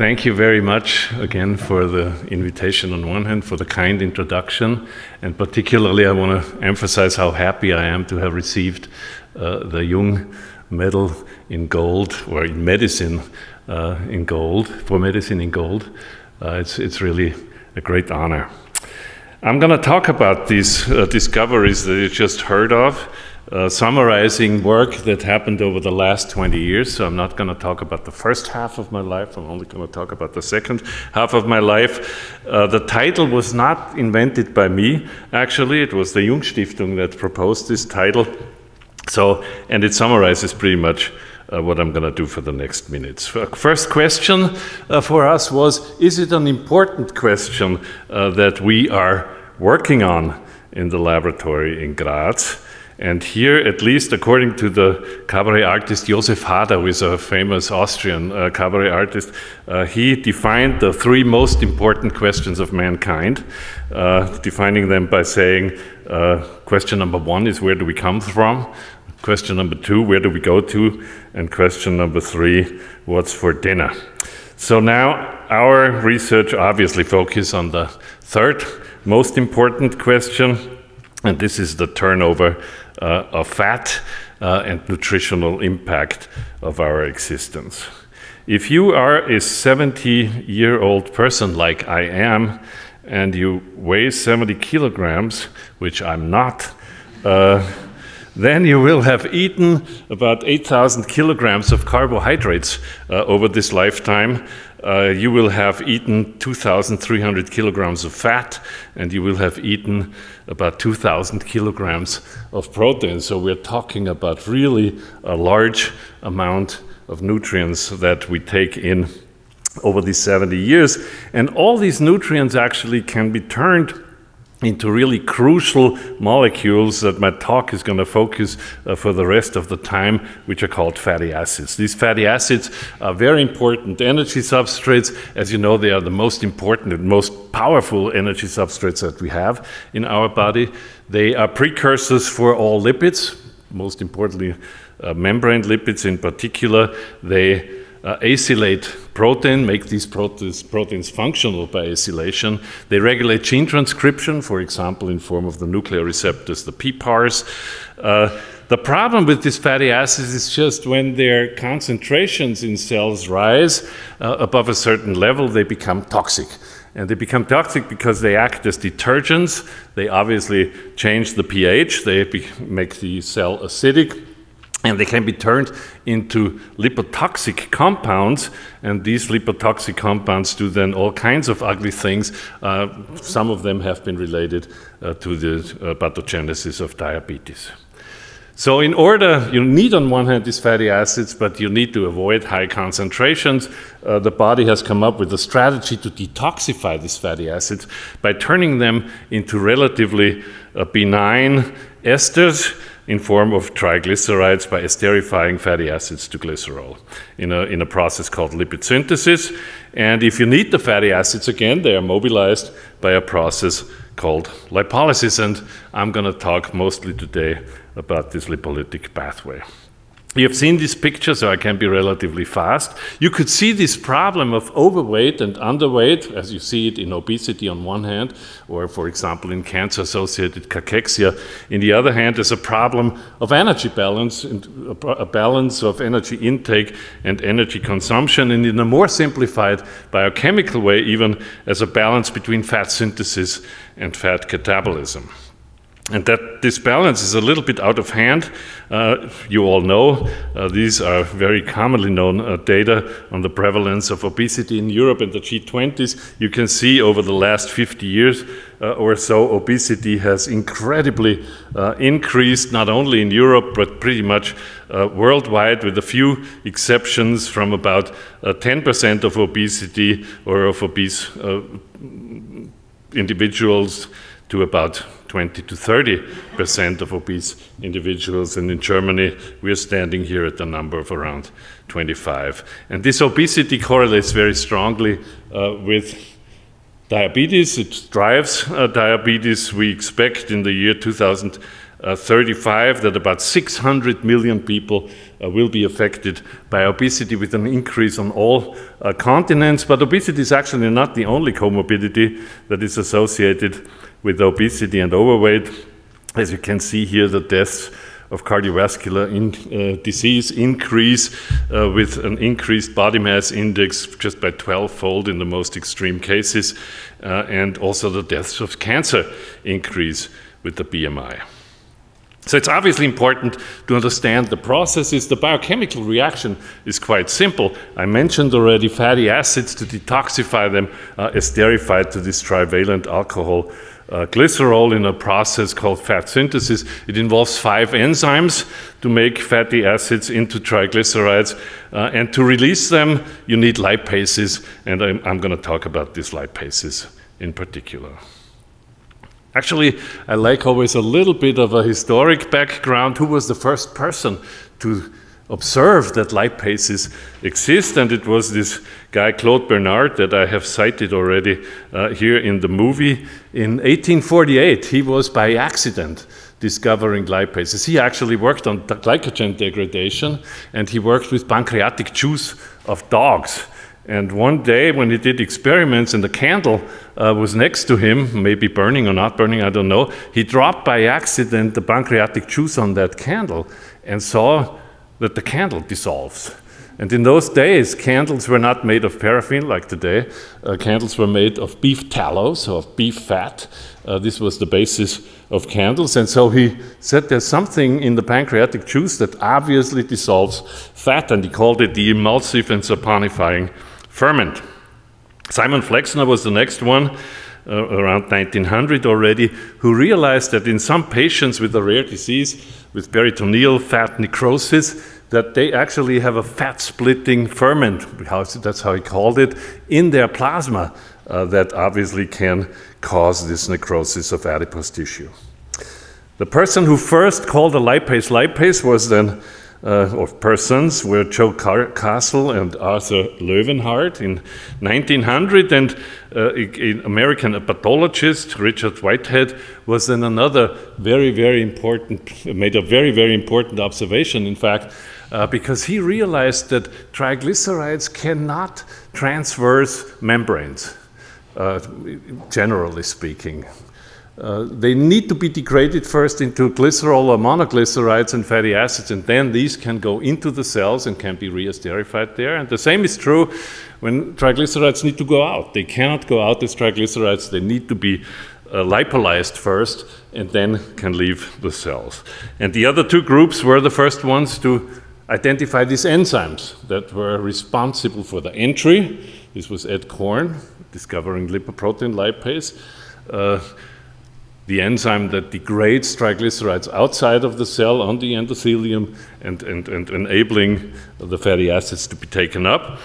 Thank you very much again for the invitation on one hand, for the kind introduction, and particularly I want to emphasize how happy I am to have received the Jung Medal in gold, or in medicine in gold, for medicine in gold. It's really a great honor. I'm going to talk about these discoveries that you just heard of, summarizing work that happened over the last 20 years. So I'm not going to talk about the first half of my life. I'm only going to talk about the second half of my life. The title was not invented by me, actually. It was the Jung-Stiftung that proposed this title. And it summarizes pretty much what I'm going to do for the next minutes. First question for us was, is it an important question that we are working on in the laboratory in Graz? And here, at least according to the cabaret artist Josef Hader, who is a famous Austrian cabaret artist, he defined the three most important questions of mankind, defining them by saying, question number one is, where do we come from? Question number two, where do we go to? And question number three, what's for dinner? So now our research obviously focuses on the third most important question, and this is the turnover of fat and nutritional impact of our existence. If you are a 70-year-old person like I am, and you weigh 70 kilograms, which I'm not, then you will have eaten about 8,000 kilograms of carbohydrates over this lifetime. You will have eaten 2,300 kilograms of fat, and you will have eaten about 2,000 kilograms of protein. So we're talking about really a large amount of nutrients that we take in over these 70 years. And all these nutrients actually can be turned into really crucial molecules that my talk is going to focus for the rest of the time, which are called fatty acids. These fatty acids are very important energy substrates. As you know, they are the most important and most powerful energy substrates that we have in our body. They are precursors for all lipids, most importantly membrane lipids in particular. They acylate protein, make these proteins functional by acylation. They regulate gene transcription, for example, in form of the nuclear receptors, the PPARs. The problem with these fatty acids is just when their concentrations in cells rise above a certain level, they become toxic. And they become toxic because they act as detergents. They obviously change the pH. They make the cell acidic. And they can be turned into lipotoxic compounds, and these lipotoxic compounds do then all kinds of ugly things. Some of them have been related to the pathogenesis of diabetes. So in order, you need on one hand these fatty acids, but you need to avoid high concentrations. The body has come up with a strategy to detoxify these fatty acids by turning them into relatively benign esters in form of triglycerides by esterifying fatty acids to glycerol in a process called lipid synthesis. And if you need the fatty acids again, they are mobilized by a process called lipolysis. And I'm going to talk mostly today about this lipolytic pathway. You have seen this picture, so I can be relatively fast. You could see this problem of overweight and underweight, as you see it in obesity on one hand, or for example in cancer-associated cachexia. In the other hand, as a problem of energy balance, a balance of energy intake and energy consumption, and in a more simplified biochemical way, even as a balance between fat synthesis and fat catabolism. And that this balance is a little bit out of hand. You all know these are very commonly known data on the prevalence of obesity in Europe and the G20s. You can see over the last 50 years or so, obesity has incredibly increased, not only in Europe, but pretty much worldwide, with a few exceptions, from about 10% of obesity or of obese individuals to about 20 to 30% of obese individuals. And in Germany, we're standing here at a number of around 25. And this obesity correlates very strongly with diabetes. It drives diabetes. We expect in the year 2000 35 that about 600 million people will be affected by obesity, with an increase on all continents. But obesity is actually not the only comorbidity that is associated with obesity and overweight. As you can see here, the deaths of cardiovascular disease increase with an increased body mass index just by 12-fold in the most extreme cases, and also the deaths of cancer increase with the BMI. So it's obviously important to understand the processes. The biochemical reaction is quite simple. I mentioned already fatty acids. To detoxify them, esterified to this trivalent alcohol glycerol in a process called fat synthesis. It involves 5 enzymes to make fatty acids into triglycerides, and to release them you need lipases, and I'm going to talk about these lipases in particular. Actually, I like always a little bit of a historic background. Who was the first person to observe that lipases exist? And it was this guy, Claude Bernard, that I have cited already here in the movie. In 1848, he was by accident discovering lipases. He actually worked on glycogen degradation, and he worked with pancreatic juice of dogs. And one day when he did experiments and the candle was next to him, maybe burning or not burning, I don't know, he dropped by accident the pancreatic juice on that candle and saw that the candle dissolves. And in those days, candles were not made of paraffin like today. Candles were made of beef tallow, so of beef fat. This was the basis of candles. And so he said there's something in the pancreatic juice that obviously dissolves fat, and he called it the emulsive and saponifying ferment. Simon Flexner was the next one, around 1900 already, who realized that in some patients with a rare disease, with peritoneal fat necrosis, that they actually have a fat-splitting ferment, that's how he called it, in their plasma that obviously can cause this necrosis of adipose tissue. The person who first called a lipase was then, or persons, were Joe Castle and Arthur Löwenhardt in 1900, and an American pathologist, Richard Whitehead, was then another very, very important, made a very, very important observation, in fact, because he realized that triglycerides cannot transverse membranes, generally speaking. They need to be degraded first into glycerol or monoglycerides and fatty acids, and then these can go into the cells and can be re-esterified there. And the same is true when triglycerides need to go out. They cannot go out as triglycerides. They need to be lipolyzed first and then can leave the cells. And the other two groups were the first ones to identify these enzymes that were responsible for the entry. This was Ed Korn, discovering lipoprotein lipase. The enzyme that degrades triglycerides outside of the cell on the endothelium and enabling the fatty acids to be taken up.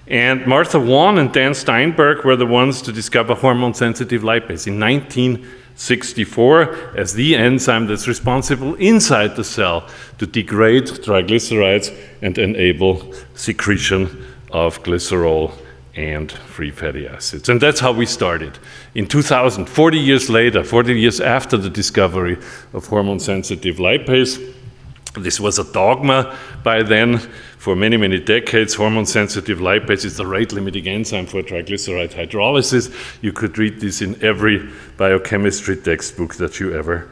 And Martha Vaughan and Dan Steinberg were the ones to discover hormone-sensitive lipase in 1964 as the enzyme that's responsible inside the cell to degrade triglycerides and enable secretion of glycerol and free fatty acids. And that's how we started. In 2000, 40 years later, 40 years after the discovery of hormone-sensitive lipase, this was a dogma by then. For many, many decades, hormone-sensitive lipase is the rate-limiting enzyme for triglyceride hydrolysis. You could read this in every biochemistry textbook that you ever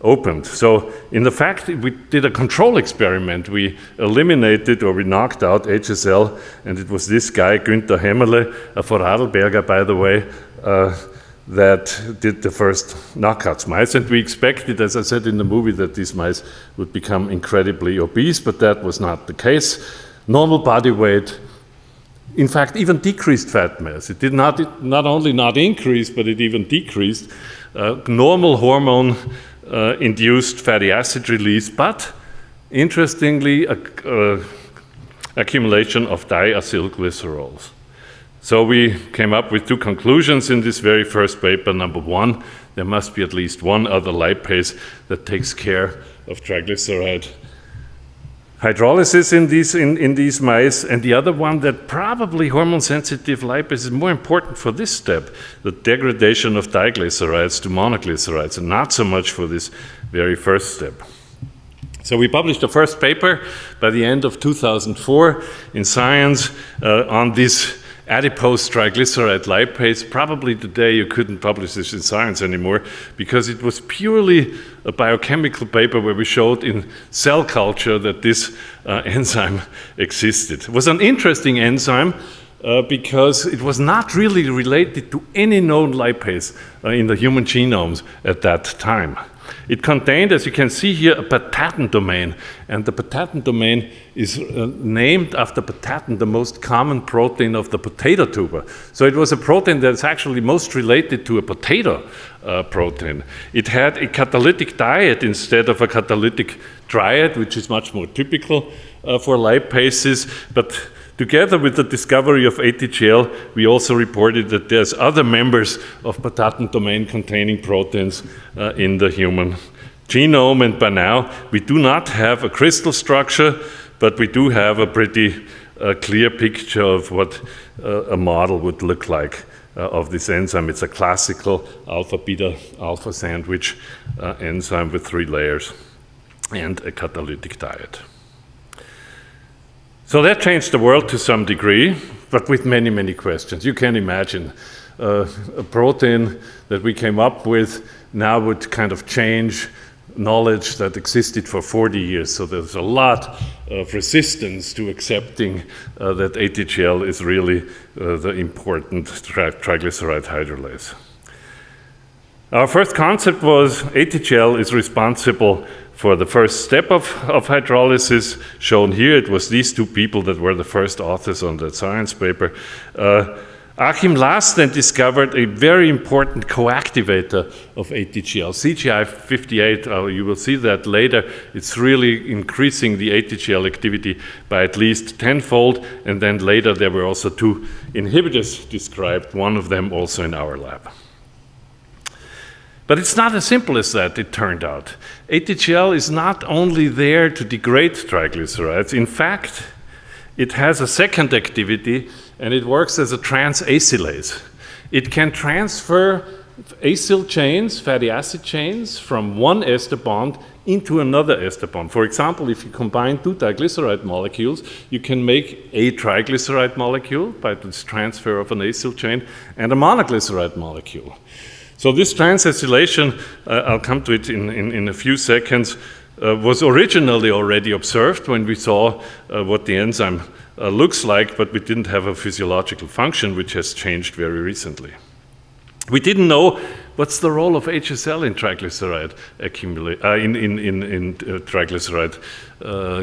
opened. So in the fact, we did a control experiment. We eliminated, or we knocked out HSL, and it was this guy, Günther Hemmerle, a Vorarlberger, by the way, that did the first knockouts mice. And we expected, as I said in the movie, that these mice would become incredibly obese, but that was not the case. Normal body weight, in fact, even decreased fat mass. It did not only not increase, but it even decreased. Normal hormone induced fatty acid release, but interestingly, accumulation of diacylglycerols. So we came up with two conclusions in this very first paper. Number one, there must be at least one other lipase that takes care of triglyceride hydrolysis in these mice, and the other one that probably hormone-sensitive lipase is more important for this step, the degradation of diglycerides to monoglycerides, and not so much for this very first step. So we published the first paper by the end of 2004 in Science on this adipose triglyceride lipase. Probably today you couldn't publish this in Science anymore because it was purely a biochemical paper where we showed in cell culture that this enzyme existed. It was an interesting enzyme because it was not really related to any known lipase in the human genomes at that time. It contained, as you can see here, a patatin domain, and the patatin domain is named after patatin, the most common protein of the potato tuber. So it was a protein that's actually most related to a potato protein. It had a catalytic diet instead of a catalytic triad, which is much more typical for lipases, but together with the discovery of ATGL, we also reported that there's other members of patatin domain containing proteins in the human genome, and by now we do not have a crystal structure, but we do have a pretty clear picture of what a model would look like of this enzyme. It's a classical alpha-beta-alpha sandwich enzyme with 3 layers and a catalytic diet. So that changed the world to some degree, but with many, many questions. You can imagine a protein that we came up with now would kind of change knowledge that existed for 40 years. So there's a lot of resistance to accepting that ATGL is really the important triglyceride hydrolase. Our first concept was ATGL is responsible for the first step of hydrolysis. Shown here, it was these 2 people that were the first authors on that Science paper. Achim Last then discovered a very important coactivator of ATGL, CGI58. You will see that later. It's really increasing the ATGL activity by at least 10-fold, and then later there were also 2 inhibitors described, one of them also in our lab. But it's not as simple as that, it turned out. ATGL is not only there to degrade triglycerides. In fact, it has a second activity, and it works as a transacylase. It can transfer acyl chains, fatty acid chains, from one ester bond into another ester bond. For example, if you combine 2 diglyceride molecules, you can make a triglyceride molecule by this transfer of an acyl chain and a monoglyceride molecule. So this transacylation, I'll come to it in a few seconds, was originally already observed when we saw what the enzyme looks like, but we didn't have a physiological function, which has changed very recently. We didn't know what's the role of HSL in triglyceride triglyceride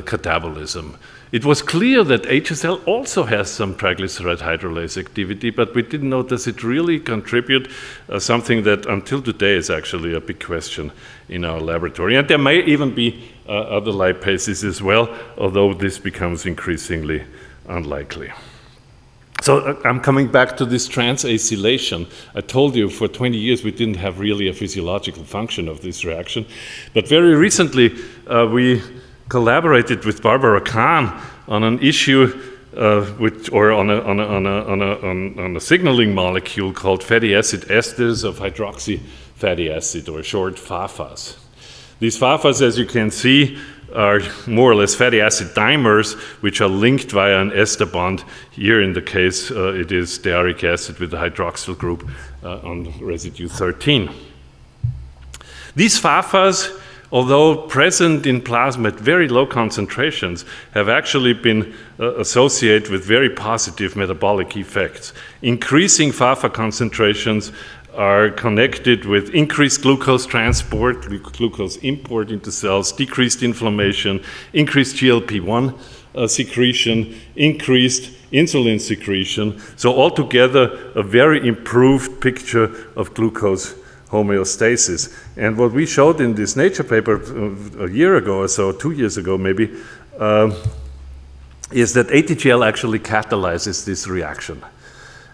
catabolism. It was clear that HSL also has some triglyceride hydrolase activity, but we didn't know, does it really contribute, something that until today is actually a big question in our laboratory. And there may even be other lipases as well, although this becomes increasingly unlikely. So I'm coming back to this transacylation. I told you for 20 years we didn't have really a physiological function of this reaction, but very recently we collaborated with Barbara Kahn on an issue on a signaling molecule called fatty acid esters of hydroxy fatty acid, or short FAFAs. These FAFAs, as you can see, are more or less fatty acid dimers, which are linked via an ester bond. Here in the case, it is stearic acid with the hydroxyl group on residue 13. These FAFAs, although present in plasma at very low concentrations, have actually been associated with very positive metabolic effects. Increasing FAFA concentrations are connected with increased glucose transport, glucose import into cells, decreased inflammation, increased GLP-1 secretion, increased insulin secretion. So altogether, a very improved picture of glucose homeostasis. And what we showed in this Nature paper a year ago or so, 2 years ago maybe, is that ATGL actually catalyzes this reaction.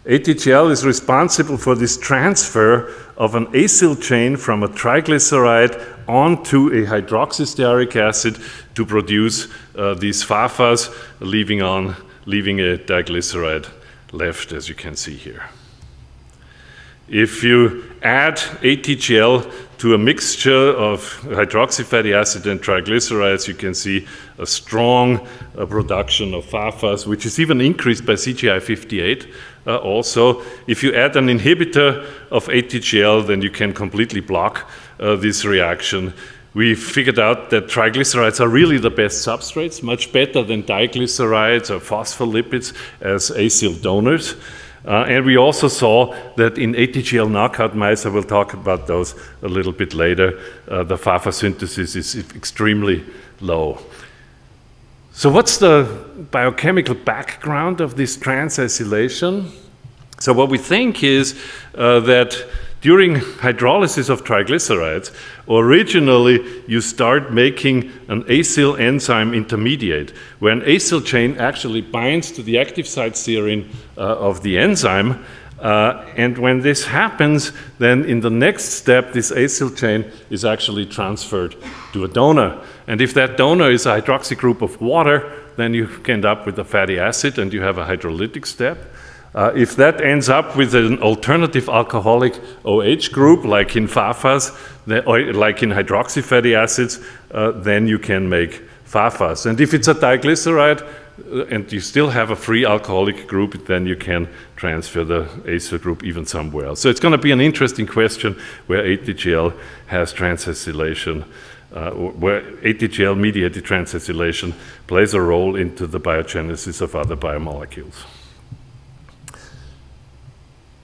ATGL is responsible for this transfer of an acyl chain from a triglyceride onto a hydroxystearic acid to produce these FAFAs, leaving a diglyceride left, as you can see here. If you add ATGL to a mixture of hydroxy fatty acid and triglycerides, you can see a strong production of FAFAs, which is even increased by CGI58. Also, if you add an inhibitor of ATGL, then you can completely block this reaction. We figured out that triglycerides are really the best substrates, much better than diglycerides or phospholipids as acyl donors. And we also saw that in ATGL knockout mice, I will talk about those a little bit later, the FAFA synthesis is extremely low. So what's the biochemical background of this transacylation? So what we think is that during hydrolysis of triglycerides, originally you start making an acyl enzyme intermediate, where an acyl chain actually binds to the active site serine of the enzyme. And when this happens, then in the next step, this acyl chain is actually transferred to a donor. And if that donor is a hydroxy group of water, then you end up with a fatty acid and you have a hydrolytic step. If that ends up with an alternative alcoholic OH group, like in FAFAs, or like in hydroxy fatty acids, then you can make FAFAs. And if it's a diglyceride, and you still have a free alcoholic group, then you can transfer the acyl group even somewhere else. So it's going to be an interesting question where ATGL has transacylation, where ATGL-mediated transacylation plays a role into the biogenesis of other biomolecules.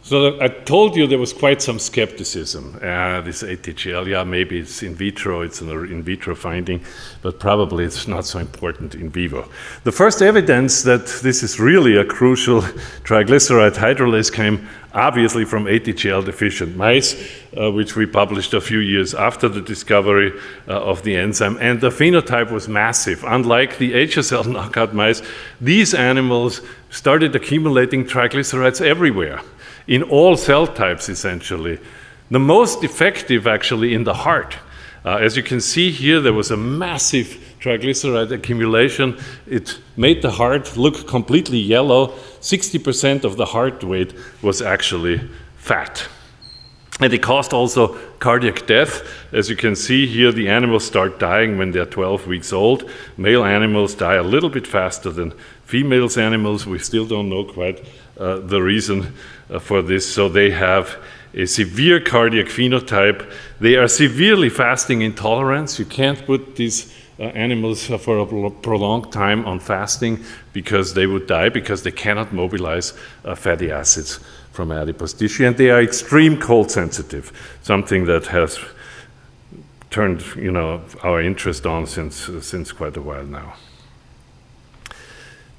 So I told you there was quite some skepticism. This ATGL, yeah, maybe it's in vitro, it's an in vitro finding, but probably it's not so important in vivo. The first evidence that this is really a crucial triglyceride hydrolase came obviously from ATGL deficient mice, which we published a few years after the discovery of the enzyme, and the phenotype was massive. Unlike the HSL knockout mice, these animals started accumulating triglycerides everywhere, in all cell types, essentially. The most effective, actually, in the heart. As you can see here, there was a massive triglyceride accumulation. It made the heart look completely yellow. 60% of the heart weight was actually fat. And it caused also cardiac death. As you can see here, the animals start dying when they're 12 weeks old. Male animals die a little bit faster than females animals. We still don't know quite the reason for this. So they have a severe cardiac phenotype. They are severely fasting intolerant. You can't put these animals for a prolonged time on fasting because they would die, because they cannot mobilize fatty acids from adipose tissue, and they are extreme cold sensitive, something that has turned, our interest on since quite a while now.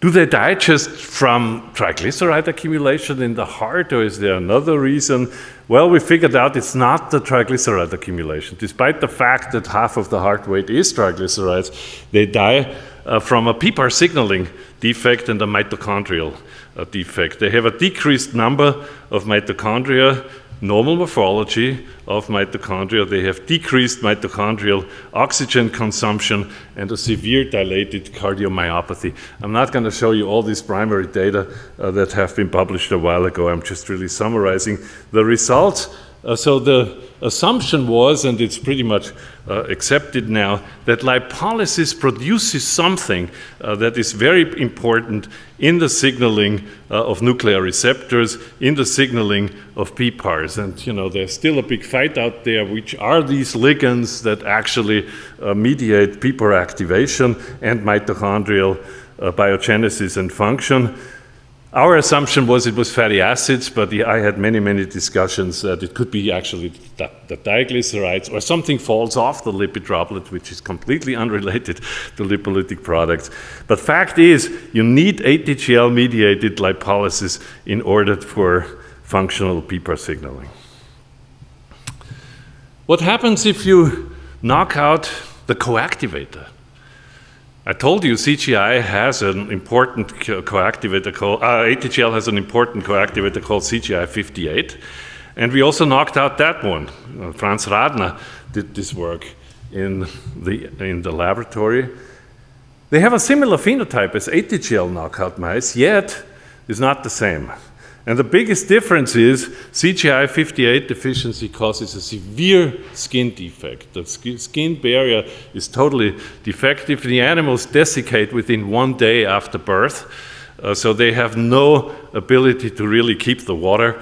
Do they die just from triglyceride accumulation in the heart, or is there another reason? Well, we figured out it's not the triglyceride accumulation. Despite the fact that half of the heart weight is triglycerides, they die from a PPAR signaling defect and a mitochondrial defect. They have a decreased number of mitochondria, normal morphology of mitochondria. They have decreased mitochondrial oxygen consumption and a severe dilated cardiomyopathy. I'm not going to show you all these primary data that have been published a while ago. I'm just really summarizing the results. So the assumption was, and it's pretty much accepted now, that lipolysis produces something that is very important in the signaling of nuclear receptors, in the signaling of PPARs. And there's still a big fight out there, which are these ligands that actually mediate PPAR activation and mitochondrial biogenesis and function. Our assumption was it was fatty acids, but I had many discussions that it could be actually the diglycerides, or something falls off the lipid droplet, which is completely unrelated to lipolytic products. But fact is, you need ATGL-mediated lipolysis in order for functional PPAR signaling. What happens if you knock out the coactivator? I told you CGI has an important coactivator called, ATGL has an important coactivator called CGI58, and we also knocked out that one. Franz Radner did this work. in the laboratory. They have a similar phenotype as ATGL knockout mice, yet it's not the same. And the biggest difference is CGI58 deficiency causes a severe skin defect. The skin barrier is totally defective. The animals desiccate within 1 day after birth, so they have no ability to really keep the water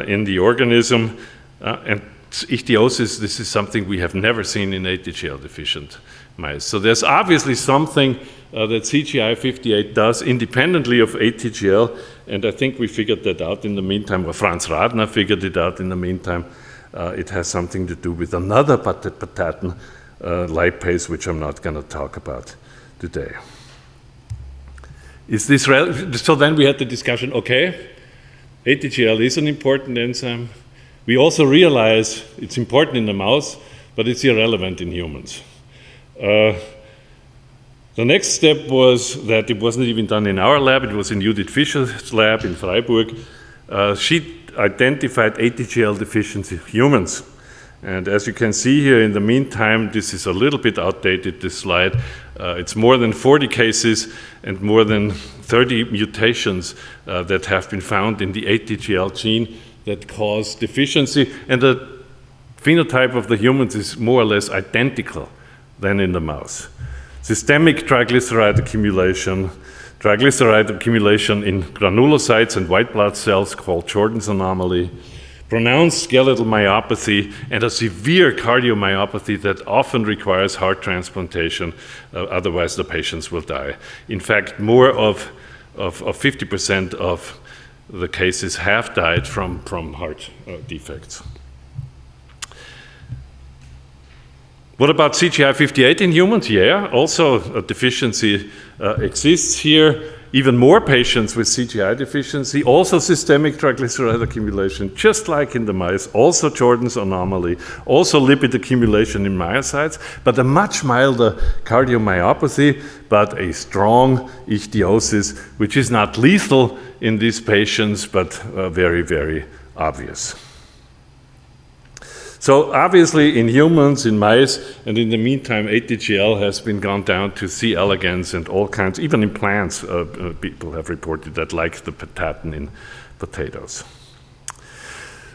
in the organism. And ichthyosis, this is something we have never seen in ATGL deficient mice. So there's obviously something that CGI58 does independently of ATGL, and I think we figured that out in the meantime, or Franz Radner figured it out in the meantime. It has something to do with another pattern lipase, which I'm not going to talk about today. Is this so then we had the discussion, okay, ATGL is an important enzyme. We also realize it's important in the mouse, but it's irrelevant in humans. The next step was that it wasn't even done in our lab, it was in Judith Fischer's lab in Freiburg. She identified ATGL deficiency humans. And as you can see here, in the meantime, this is a little bit outdated, this slide. It's more than 40 cases and more than 30 mutations that have been found in the ATGL gene that cause deficiency. And the phenotype of the humans is more or less identical than in the mouse. Systemic triglyceride accumulation in granulocytes and white blood cells called Jordan's anomaly, pronounced skeletal myopathy, and a severe cardiomyopathy that often requires heart transplantation, otherwise the patients will die. In fact, more of 50% of the cases have died from heart defects. What about CGI58 in humans? Yeah, also a deficiency exists here. Even more patients with CGI deficiency, also systemic triglyceride accumulation, just like in the mice, also Jordan's anomaly, also lipid accumulation in myocytes, but a much milder cardiomyopathy, but a strong ichthyosis, which is not lethal in these patients, but very, very obvious. So obviously in humans, in mice, and in the meantime ATGL has been gone down to C. elegans and all kinds, even in plants, people have reported that, like the pattern in potatoes.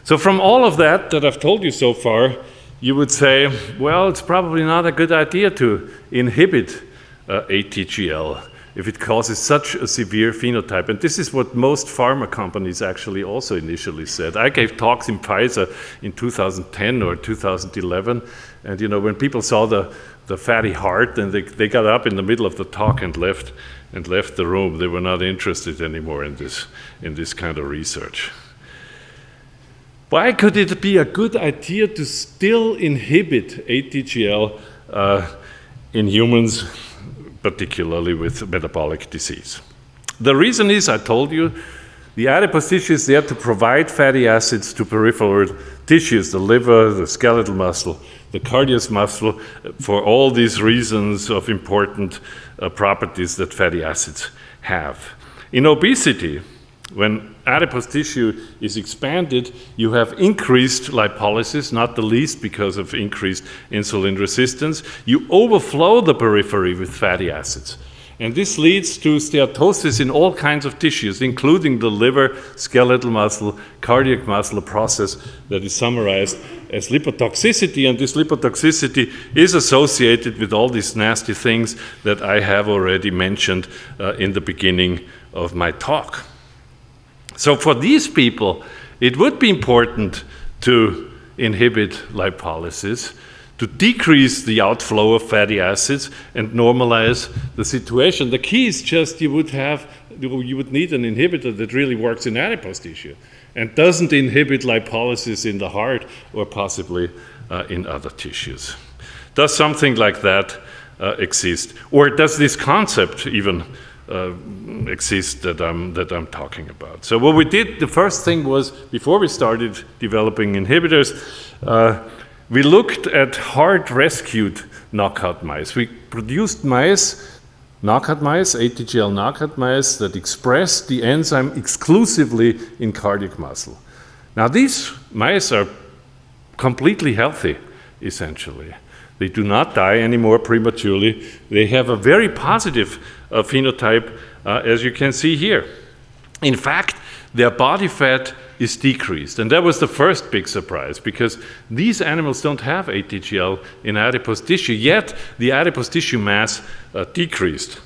So from all of that I've told you so far, you would say, well, it's probably not a good idea to inhibit ATGL if it causes such a severe phenotype. And this is what most pharma companies actually also initially said. I gave talks in Pfizer in 2010 or 2011, and you know, when people saw the fatty heart, and they got up in the middle of the talk and left the room. They were not interested anymore in this kind of research. Why could it be a good idea to still inhibit ATGL in humans, particularly with metabolic disease? The reason is, I told you, the adipose tissue is there to provide fatty acids to peripheral tissues, the liver, the skeletal muscle, the cardiac muscle, for all these reasons of important properties that fatty acids have. In obesity, when adipose tissue is expanded, you have increased lipolysis, not the least because of increased insulin resistance. You overflow the periphery with fatty acids. And this leads to steatosis in all kinds of tissues, including the liver, skeletal muscle, cardiac muscle, a process that is summarized as lipotoxicity. And this lipotoxicity is associated with all these nasty things that I have already mentioned in the beginning of my talk. So for these people, it would be important to inhibit lipolysis, to decrease the outflow of fatty acids and normalize the situation. The key is just you would need an inhibitor that really works in adipose tissue and doesn't inhibit lipolysis in the heart or possibly in other tissues. Does something like that exist? Or does this concept even exist that I'm talking about? So what we did, the first thing was, before we started developing inhibitors, we looked at heart-rescued knockout mice. We produced mice, knockout mice, ATGL knockout mice, that expressed the enzyme exclusively in cardiac muscle. Now these mice are completely healthy, essentially. They do not die anymore prematurely. They have a very positive phenotype, as you can see here. In fact, their body fat is decreased. And that was the first big surprise, because these animals don't have ATGL in adipose tissue, yet the adipose tissue mass decreased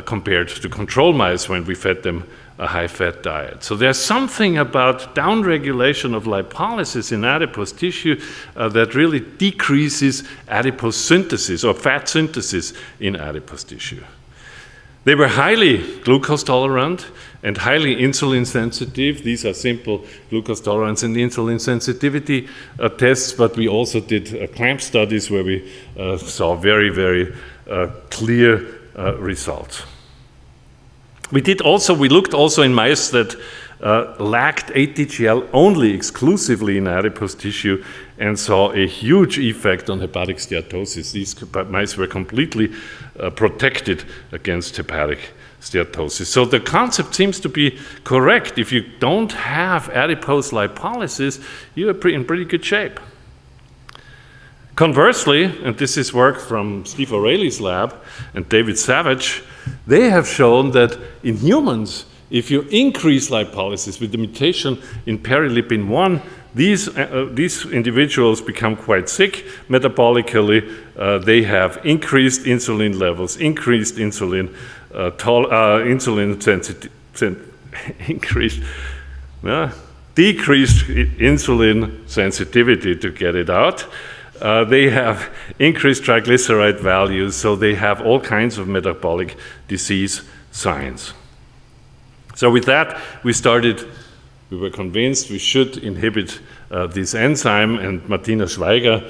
compared to control mice when we fed them a high-fat diet. So there's something about downregulation of lipolysis in adipose tissue that really decreases adipose synthesis or fat synthesis in adipose tissue. They were highly glucose tolerant and highly insulin sensitive. These are simple glucose tolerance and insulin sensitivity tests, but we also did clamp studies where we saw very, very clear results. We looked also in mice that lacked ATGL only exclusively in adipose tissue and saw a huge effect on hepatic steatosis. These mice were completely protected against hepatic steatosis. So the concept seems to be correct. If you don't have adipose lipolysis, you are in pretty good shape. Conversely, and this is work from Steve O'Reilly's lab and David Savage, they have shown that in humans, if you increase lipolysis with the mutation in perilipin 1, these individuals become quite sick metabolically. They have increased insulin levels, increased insulin decreased insulin sensitivity, to get it out. They have increased triglyceride values, so they have all kinds of metabolic disease signs. So with that, we were convinced we should inhibit this enzyme, and Martina Schweiger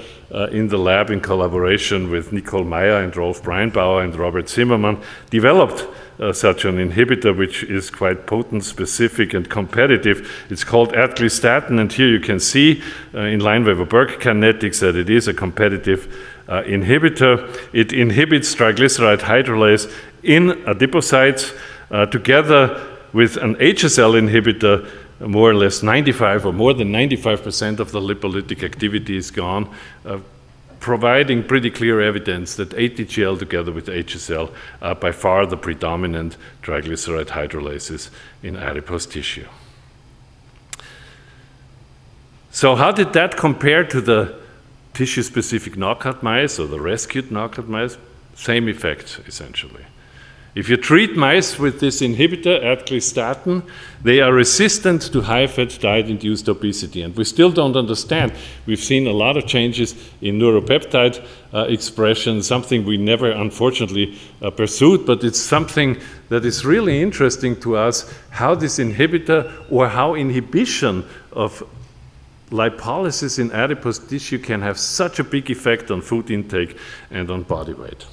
in the lab in collaboration with Nicole Meyer and Rolf Breinbauer and Robert Zimmermann developed such an inhibitor, which is quite potent, specific, and competitive. It's called adglistatin, and here you can see in Lineweaver-Burke kinetics that it is a competitive inhibitor. It inhibits triglyceride hydrolase in adipocytes together with an HSL inhibitor. More or less 95 or more than 95% of the lipolytic activity is gone, providing pretty clear evidence that ATGL together with HSL are by far the predominant triglyceride hydrolases in adipose tissue. So how did that compare to the tissue-specific knockout mice or the rescued knockout mice? Same effect, essentially. If you treat mice with this inhibitor, adglistatin, they are resistant to high-fat diet-induced obesity. And we still don't understand. We've seen a lot of changes in neuropeptide expression, something we never, unfortunately, pursued, but it's something that is really interesting to us, how this inhibitor or how inhibition of lipolysis in adipose tissue can have such a big effect on food intake and on body weight.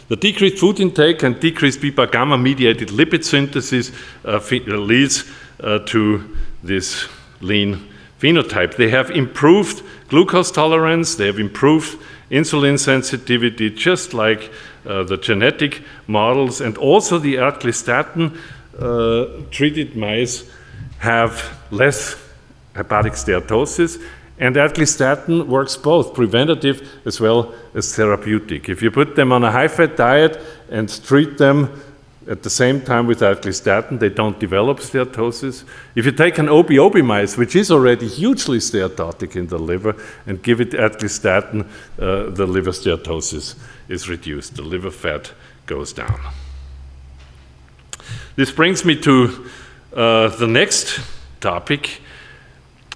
The decreased food intake and decreased beta gamma mediated lipid synthesis leads to this lean phenotype. They have improved glucose tolerance, they have improved insulin sensitivity, just like the genetic models, and also the adglistatin treated mice have less hepatic steatosis. And adglistatin works both preventative as well as therapeutic. If you put them on a high-fat diet and treat them at the same time with adglistatin, they don't develop steatosis. If you take an OB mice, which is already hugely steatotic in the liver, and give it adglistatin, the liver steatosis is reduced. The liver fat goes down. This brings me to the next topic.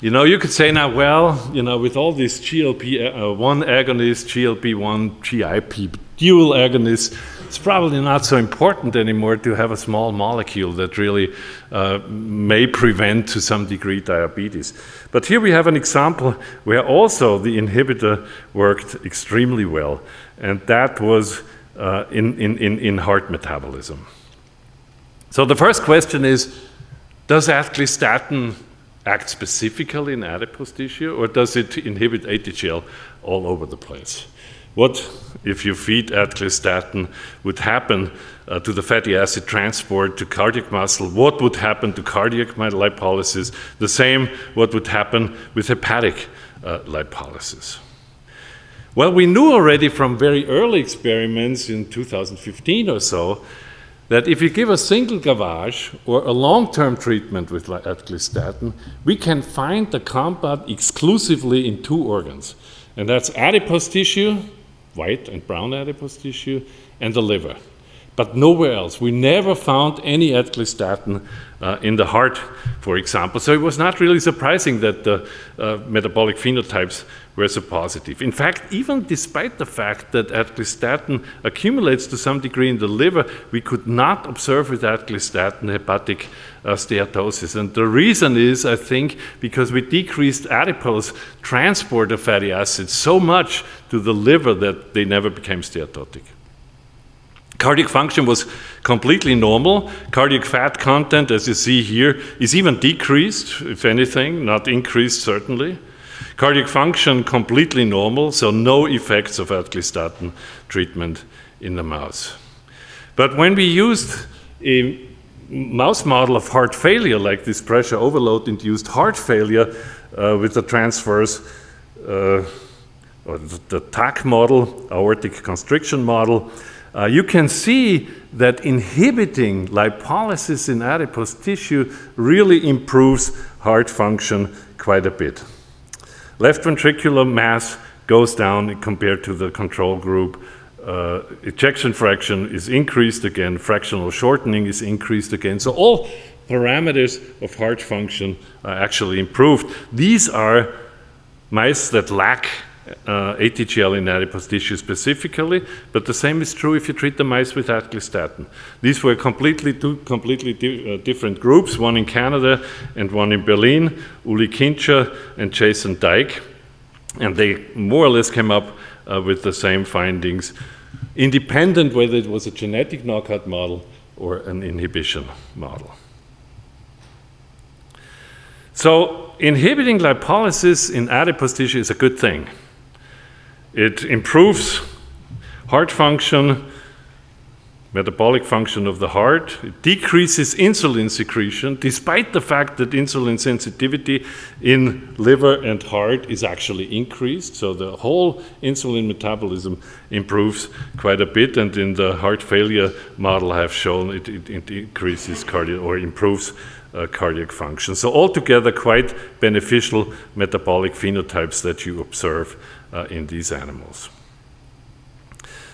You know, you could say now, well, you know, with all these GLP-1 agonists, GLP-1, GIP dual agonists, it's probably not so important anymore to have a small molecule that really may prevent to some degree diabetes. But here we have an example where also the inhibitor worked extremely well, and that was in heart metabolism. So the first question is, does adglistatin act specifically in adipose tissue, or does it inhibit ATGL all over the place? What, if you feed adglistatin, would happen to the fatty acid transport to cardiac muscle? What would happen to cardiac lipolysis? The same, what would happen with hepatic lipolysis? Well, we knew already from very early experiments in 2015 or so that if you give a single gavage or a long-term treatment with adglistatin, we can find the compound exclusively in 2 organs. And that's adipose tissue, white and brown adipose tissue, and the liver. But nowhere else. We never found any adglistatin in the heart, for example. So it was not really surprising that the metabolic phenotypes were so positive. In fact, even despite the fact that adglistatin accumulates to some degree in the liver, we could not observe with adglistatin hepatic steatosis. And the reason is, I think, because we decreased adipose transport of fatty acids so much to the liver that they never became steatotic. Cardiac function was completely normal. Cardiac fat content, as you see here, is even decreased, if anything, not increased certainly. Cardiac function completely normal, so no effects of adglistatin treatment in the mouse. But when we used a mouse model of heart failure, like this pressure overload-induced heart failure with the transverse, or the TAC model, aortic constriction model, you can see that inhibiting lipolysis in adipose tissue really improves heart function quite a bit. Left ventricular mass goes down compared to the control group. Ejection fraction is increased again. Fractional shortening is increased again. So all parameters of heart function are actually improved. These are mice that lack ATGL in adipose tissue specifically, but the same is true if you treat the mice with adglistatin. These were two completely different groups, one in Canada and one in Berlin, Uli Kincher and Jason Dyke, and they more or less came up with the same findings, independent whether it was a genetic knockout model or an inhibition model. So inhibiting lipolysis in adipose tissue is a good thing. It improves heart function, metabolic function of the heart. It decreases insulin secretion, despite the fact that insulin sensitivity in liver and heart is actually increased. So the whole insulin metabolism improves quite a bit. And in the heart failure model I have shown, it increases cardiac or improves cardiac function. So altogether quite beneficial metabolic phenotypes that you observe in these animals.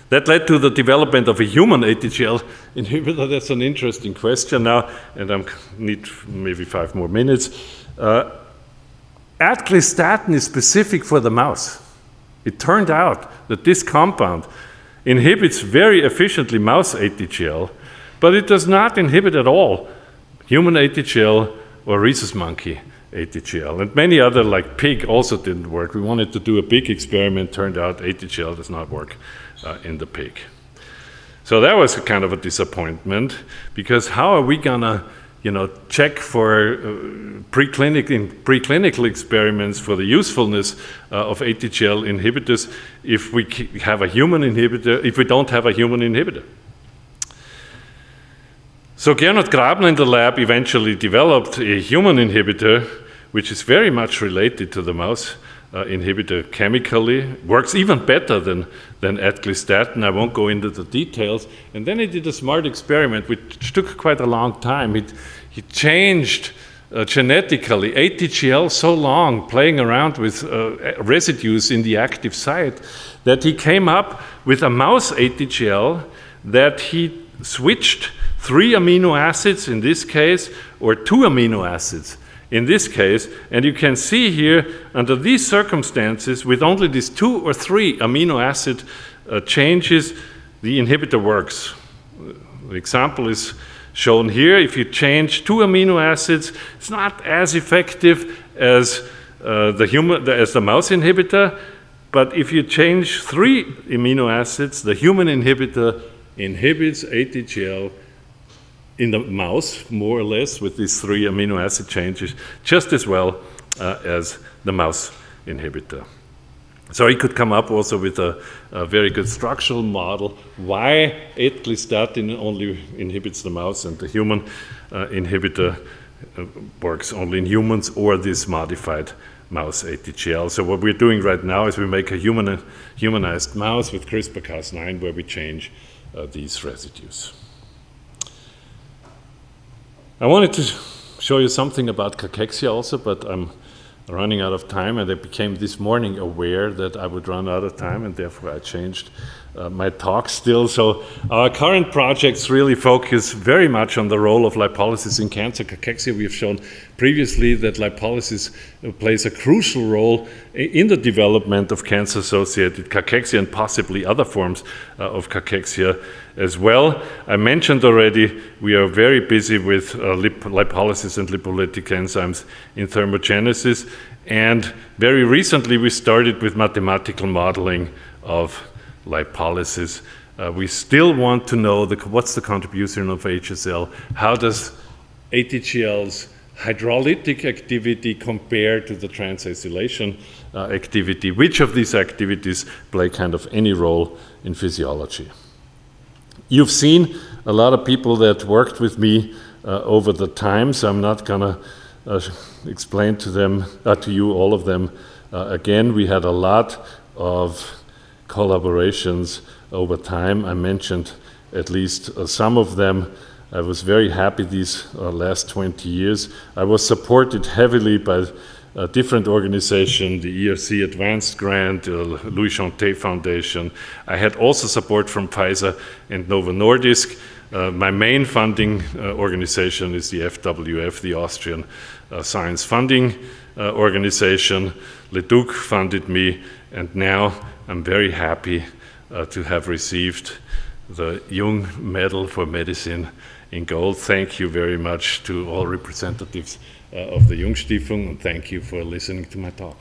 That led to the development of a human ATGL inhibitor. That's an interesting question now, and I need maybe 5 more minutes. Adglistatin is specific for the mouse. It turned out that this compound inhibits very efficiently mouse ATGL, but it does not inhibit at all human ATGL or rhesus monkey ATGL. And many other, like pig, also didn't work. We wanted to do a pig experiment. Turned out ATGL does not work in the pig. So that was a kind of a disappointment, because how are we gonna, check for preclinical experiments for the usefulness of ATGL inhibitors if we have a human inhibitor, if we don't have a human inhibitor? So Gernot Grabner in the lab eventually developed a human inhibitor, which is very much related to the mouse inhibitor chemically, works even better than adglistatin. I won't go into the details. And then he did a smart experiment, which took quite a long time. He changed genetically ATGL so long, playing around with residues in the active site, that he came up with a mouse ATGL that he switched 3 amino acids in this case, or 2 amino acids in this case. And you can see here, under these circumstances, with only these 2 or 3 amino acid changes, the inhibitor works. The example is shown here. If you change 2 amino acids, it's not as effective as the mouse inhibitor, but if you change 3 amino acids, the human inhibitor inhibits ATGL in the mouse, more or less, with these 3 amino acid changes, just as well as the mouse inhibitor. So he could come up also with a very good structural model why adglistatin only inhibits the mouse and the human inhibitor works only in humans or this modified mouse ATGL. So what we're doing right now is we make a humanized mouse with CRISPR-Cas9 where we change these residues. I wanted to show you something about cachexia also, but I'm running out of time, and I became this morning aware that I would run out of time, and therefore I changed my talk still. So our current projects really focus very much on the role of lipolysis in cancer cachexia. We have shown previously that lipolysis plays a crucial role in the development of cancer-associated cachexia and possibly other forms of cachexia as well. I mentioned already we are very busy with lipolysis and lipolytic enzymes in thermogenesis, and very recently we started with mathematical modeling of lipolysis. We still want to know what's the contribution of HSL, how does ATGL's hydrolytic activity compare to the transacylation activity, which of these activities play kind of any role in physiology. You've seen a lot of people that worked with me over the time, so I'm not gonna explain to you all of them again. We had a lot of collaborations over time. I mentioned at least some of them. I was very happy these last 20 years. I was supported heavily by different organizations, the ERC Advanced Grant, Louis Chanté Foundation. I had also support from Pfizer and Novo Nordisk. My main funding organization is the FWF, the Austrian Science Funding Organization. Leduc funded me, and now I'm very happy to have received the Jung Medal for Medicine in gold. Thank you very much to all representatives of the Jung-Stiftung, and thank you for listening to my talk.